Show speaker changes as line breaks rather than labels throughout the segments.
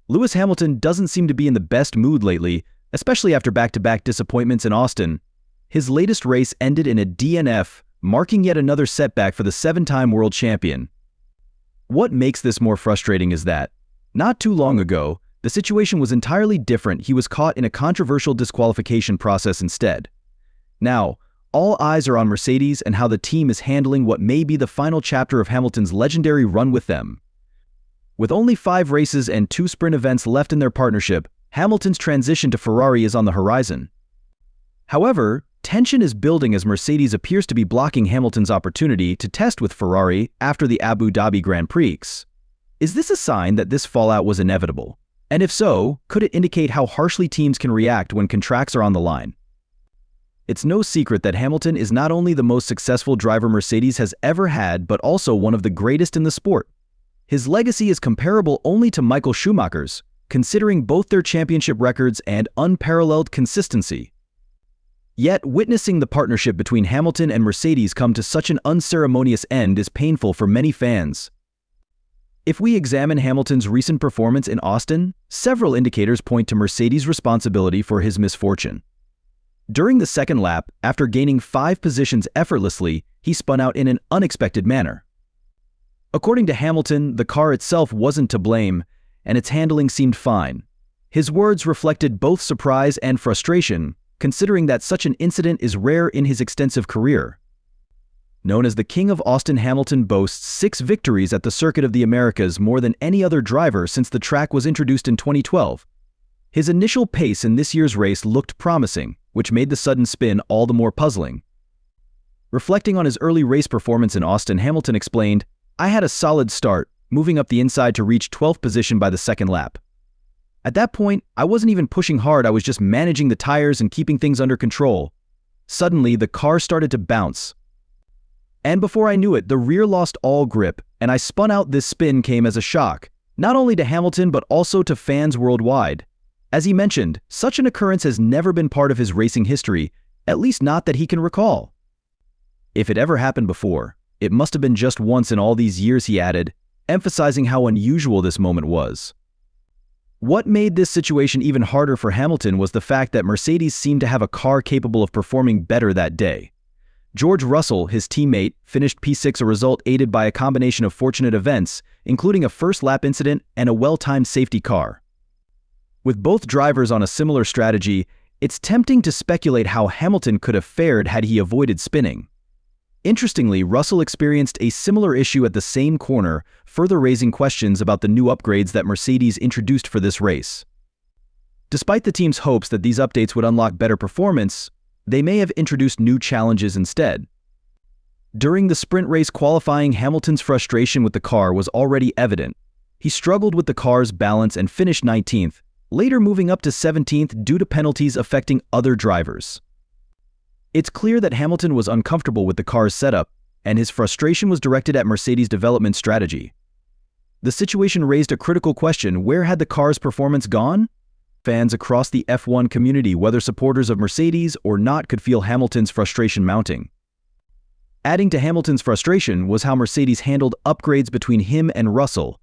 Lewis Hamilton doesn't seem to be in the best mood lately, especially after back-to-back disappointments in Austin. His latest race ended in a DNF, marking yet another setback for the seven-time world champion. What makes this more frustrating is that, not too long ago, the situation was entirely different. He was caught in a controversial disqualification process instead. Now, all eyes are on Mercedes and how the team is handling what may be the final chapter of Hamilton's legendary run with them. With only 5 races and 2 sprint events left in their partnership, Hamilton's transition to Ferrari is on the horizon. However, tension is building as Mercedes appears to be blocking Hamilton's opportunity to test with Ferrari after the Abu Dhabi Grand Prix. Is this a sign that this fallout was inevitable? And if so, could it indicate how harshly teams can react when contracts are on the line? It's no secret that Hamilton is not only the most successful driver Mercedes has ever had, but also one of the greatest in the sport. His legacy is comparable only to Michael Schumacher's, considering both their championship records and unparalleled consistency. Yet, witnessing the partnership between Hamilton and Mercedes come to such an unceremonious end is painful for many fans. If we examine Hamilton's recent performance in Austin, several indicators point to Mercedes' responsibility for his misfortune. During the second lap, after gaining 5 positions effortlessly, he spun out in an unexpected manner. According to Hamilton, the car itself wasn't to blame, and its handling seemed fine. His words reflected both surprise and frustration, considering that such an incident is rare in his extensive career. Known as the King of Austin, Hamilton boasts 6 victories at the Circuit of the Americas, more than any other driver since the track was introduced in 2012. His initial pace in this year's race looked promising, which made the sudden spin all the more puzzling. Reflecting on his early race performance in Austin, Hamilton explained, "I had a solid start, moving up the inside to reach 12th position by the second lap. At that point, I wasn't even pushing hard, I was just managing the tires and keeping things under control. Suddenly, the car started to bounce. And before I knew it, the rear lost all grip, and I spun out. This spin came as a shock, not only to Hamilton but also to fans worldwide. As he mentioned, such an occurrence has never been part of his racing history, at least not that he can recall. If it ever happened before, it must have been just once in all these years," he added, emphasizing how unusual this moment was. What made this situation even harder for Hamilton was the fact that Mercedes seemed to have a car capable of performing better that day. George Russell, his teammate, finished P6, a result aided by a combination of fortunate events, including a first-lap incident and a well-timed safety car. With both drivers on a similar strategy, it's tempting to speculate how Hamilton could have fared had he avoided spinning. Interestingly, Russell experienced a similar issue at the same corner, further raising questions about the new upgrades that Mercedes introduced for this race. Despite the team's hopes that these updates would unlock better performance, they may have introduced new challenges instead. During the sprint race qualifying, Hamilton's frustration with the car was already evident. He struggled with the car's balance and finished 19th, later moving up to 17th due to penalties affecting other drivers. It's clear that Hamilton was uncomfortable with the car's setup, and his frustration was directed at Mercedes' development strategy. The situation raised a critical question: where had the car's performance gone? Fans across the F1 community, whether supporters of Mercedes or not, could feel Hamilton's frustration mounting. Adding to Hamilton's frustration was how Mercedes handled upgrades between him and Russell.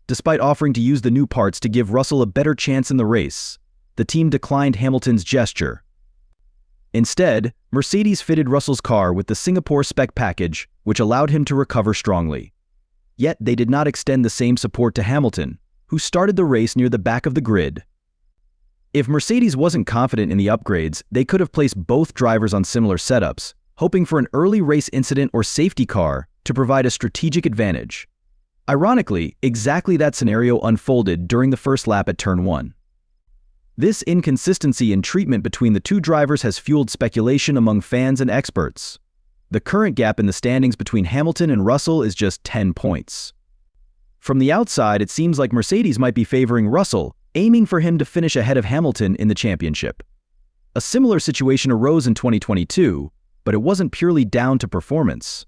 Despite offering to use the new parts to give Russell a better chance in the race, the team declined Hamilton's gesture. Instead, Mercedes fitted Russell's car with the Singapore spec package, which allowed him to recover strongly. Yet they did not extend the same support to Hamilton, who started the race near the back of the grid. If Mercedes wasn't confident in the upgrades, they could have placed both drivers on similar setups, hoping for an early race incident or safety car to provide a strategic advantage. Ironically, exactly that scenario unfolded during the first lap at Turn 1. This inconsistency in treatment between the two drivers has fueled speculation among fans and experts. The current gap in the standings between Hamilton and Russell is just 10 points. From the outside, it seems like Mercedes might be favoring Russell, aiming for him to finish ahead of Hamilton in the championship. A similar situation arose in 2022, but it wasn't purely down to performance.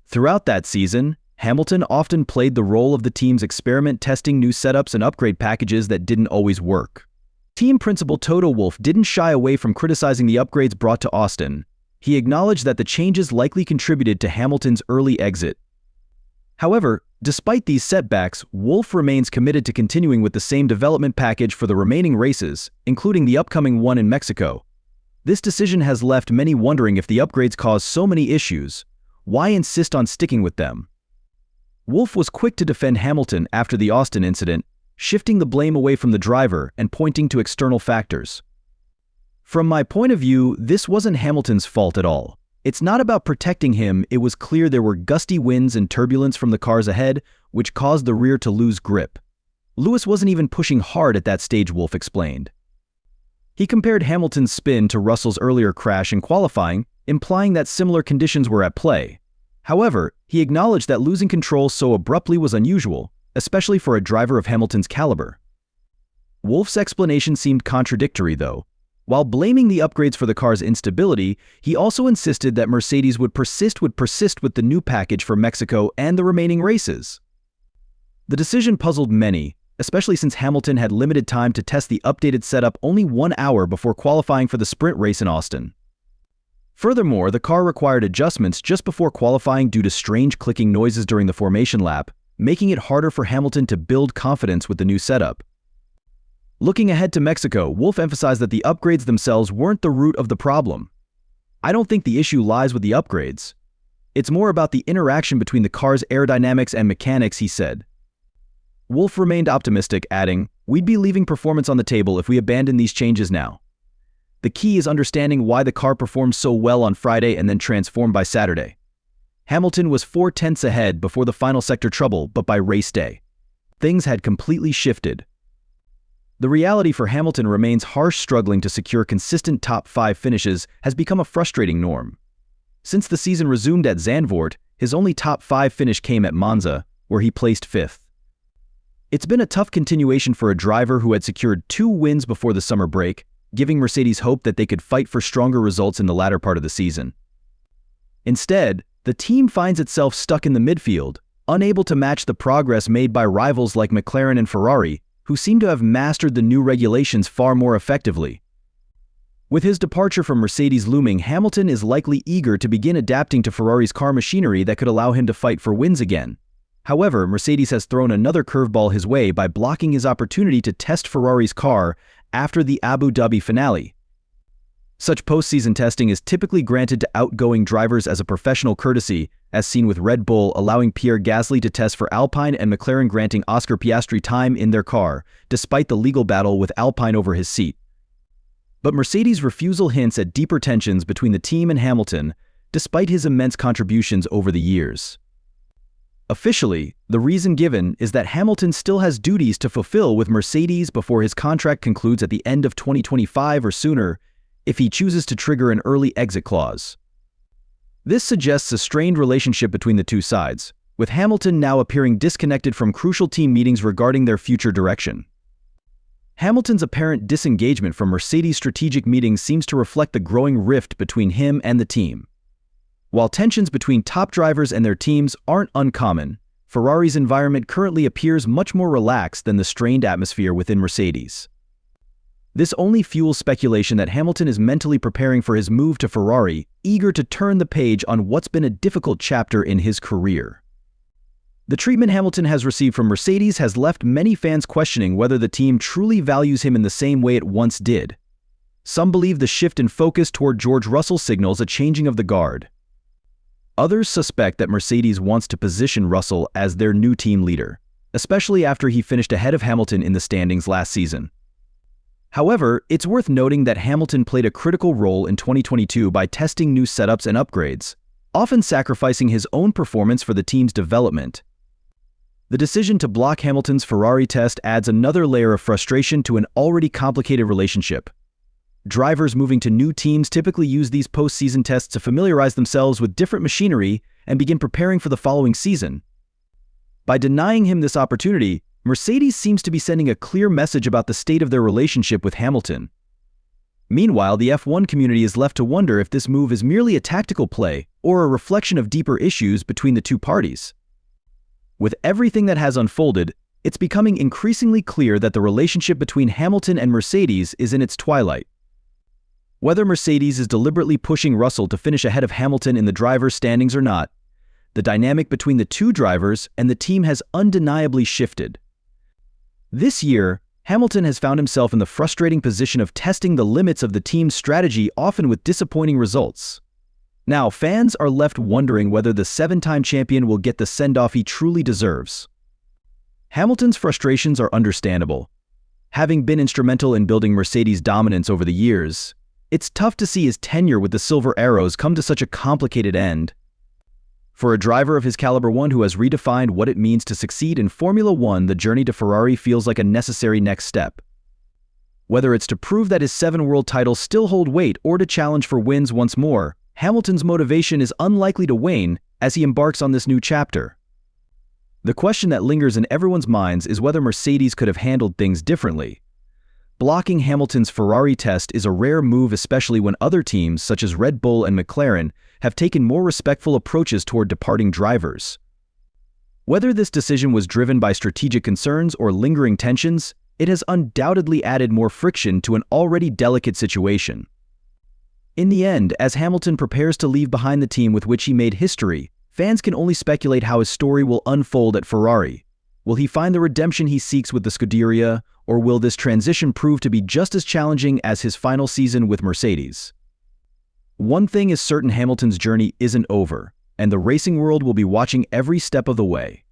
Throughout that season, Hamilton often played the role of the team's experiment, testing new setups and upgrade packages that didn't always work. Team principal Toto Wolff didn't shy away from criticizing the upgrades brought to Austin. He acknowledged that the changes likely contributed to Hamilton's early exit. However, despite these setbacks, Wolff remains committed to continuing with the same development package for the remaining races, including the upcoming one in Mexico. This decision has left many wondering if the upgrades cause so many issues. Why insist on sticking with them? Wolff was quick to defend Hamilton after the Austin incident, shifting the blame away from the driver and pointing to external factors. From my point of view, this wasn't Hamilton's fault at all. It's not about protecting him. It was clear there were gusty winds and turbulence from the cars ahead, which caused the rear to lose grip. Lewis wasn't even pushing hard at that stage, Wolff explained. He compared Hamilton's spin to Russell's earlier crash in qualifying, implying that similar conditions were at play. However, he acknowledged that losing control so abruptly was unusual, especially for a driver of Hamilton's caliber. Wolff's explanation seemed contradictory, though. While blaming the upgrades for the car's instability, he also insisted that Mercedes would persist with the new package for Mexico and the remaining races. The decision puzzled many, especially since Hamilton had limited time to test the updated setup only 1 hour before qualifying for the sprint race in Austin. Furthermore, the car required adjustments just before qualifying due to strange clicking noises during the formation lap, making it harder for Hamilton to build confidence with the new setup. Looking ahead to Mexico, Wolff emphasized that the upgrades themselves weren't the root of the problem. "I don't think the issue lies with the upgrades. It's more about the interaction between the car's aerodynamics and mechanics," he said. Wolff remained optimistic, adding, "We'd be leaving performance on the table if we abandon these changes now. The key is understanding why the car performed so well on Friday and then transformed by Saturday. Hamilton was 4/10 ahead before the final sector trouble, but by race day, things had completely shifted." The reality for Hamilton remains harsh. Struggling to secure consistent top 5 finishes has become a frustrating norm. Since the season resumed at Zandvoort, his only top 5 finish came at Monza, where he placed 5th. It's been a tough continuation for a driver who had secured 2 wins before the summer break, giving Mercedes hope that they could fight for stronger results in the latter part of the season. Instead, the team finds itself stuck in the midfield, unable to match the progress made by rivals like McLaren and Ferrari, who seem to have mastered the new regulations far more effectively. With his departure from Mercedes looming, Hamilton is likely eager to begin adapting to Ferrari's car machinery that could allow him to fight for wins again. However, Mercedes has thrown another curveball his way by blocking his opportunity to test Ferrari's car after the Abu Dhabi finale. Such postseason testing is typically granted to outgoing drivers as a professional courtesy, as seen with Red Bull allowing Pierre Gasly to test for Alpine and McLaren granting Oscar Piastri time in their car, despite the legal battle with Alpine over his seat. But Mercedes' refusal hints at deeper tensions between the team and Hamilton, despite his immense contributions over the years. Officially, the reason given is that Hamilton still has duties to fulfill with Mercedes before his contract concludes at the end of 2025 or sooner, if he chooses to trigger an early exit clause. This suggests a strained relationship between the two sides, with Hamilton now appearing disconnected from crucial team meetings regarding their future direction. Hamilton's apparent disengagement from Mercedes' strategic meetings seems to reflect the growing rift between him and the team. While tensions between top drivers and their teams aren't uncommon, Ferrari's environment currently appears much more relaxed than the strained atmosphere within Mercedes. This only fuels speculation that Hamilton is mentally preparing for his move to Ferrari, eager to turn the page on what's been a difficult chapter in his career. The treatment Hamilton has received from Mercedes has left many fans questioning whether the team truly values him in the same way it once did. Some believe the shift in focus toward George Russell signals a changing of the guard. Others suspect that Mercedes wants to position Russell as their new team leader, especially after he finished ahead of Hamilton in the standings last season. However, it's worth noting that Hamilton played a critical role in 2022 by testing new setups and upgrades, often sacrificing his own performance for the team's development. The decision to block Hamilton's Ferrari test adds another layer of frustration to an already complicated relationship. Drivers moving to new teams typically use these post-season tests to familiarize themselves with different machinery and begin preparing for the following season. By denying him this opportunity, Mercedes seems to be sending a clear message about the state of their relationship with Hamilton. Meanwhile, the F1 community is left to wonder if this move is merely a tactical play or a reflection of deeper issues between the two parties. With everything that has unfolded, it's becoming increasingly clear that the relationship between Hamilton and Mercedes is in its twilight. Whether Mercedes is deliberately pushing Russell to finish ahead of Hamilton in the driver's standings or not, the dynamic between the two drivers and the team has undeniably shifted. This year, Hamilton has found himself in the frustrating position of testing the limits of the team's strategy, often with disappointing results. Now, fans are left wondering whether the seven-time champion will get the send-off he truly deserves. Hamilton's frustrations are understandable. Having been instrumental in building Mercedes' dominance over the years, it's tough to see his tenure with the Silver Arrows come to such a complicated end. For a driver of his caliber, one who has redefined what it means to succeed in Formula One, the journey to Ferrari feels like a necessary next step. Whether it's to prove that his 7 world titles still hold weight or to challenge for wins once more, Hamilton's motivation is unlikely to wane as he embarks on this new chapter. The question that lingers in everyone's minds is whether Mercedes could have handled things differently. Blocking Hamilton's Ferrari test is a rare move, especially when other teams, such as Red Bull and McLaren, have taken more respectful approaches toward departing drivers. Whether this decision was driven by strategic concerns or lingering tensions, it has undoubtedly added more friction to an already delicate situation. In the end, as Hamilton prepares to leave behind the team with which he made history, fans can only speculate how his story will unfold at Ferrari. Will he find the redemption he seeks with the Scuderia, or will this transition prove to be just as challenging as his final season with Mercedes? One thing is certain: Hamilton's journey isn't over, and the racing world will be watching every step of the way.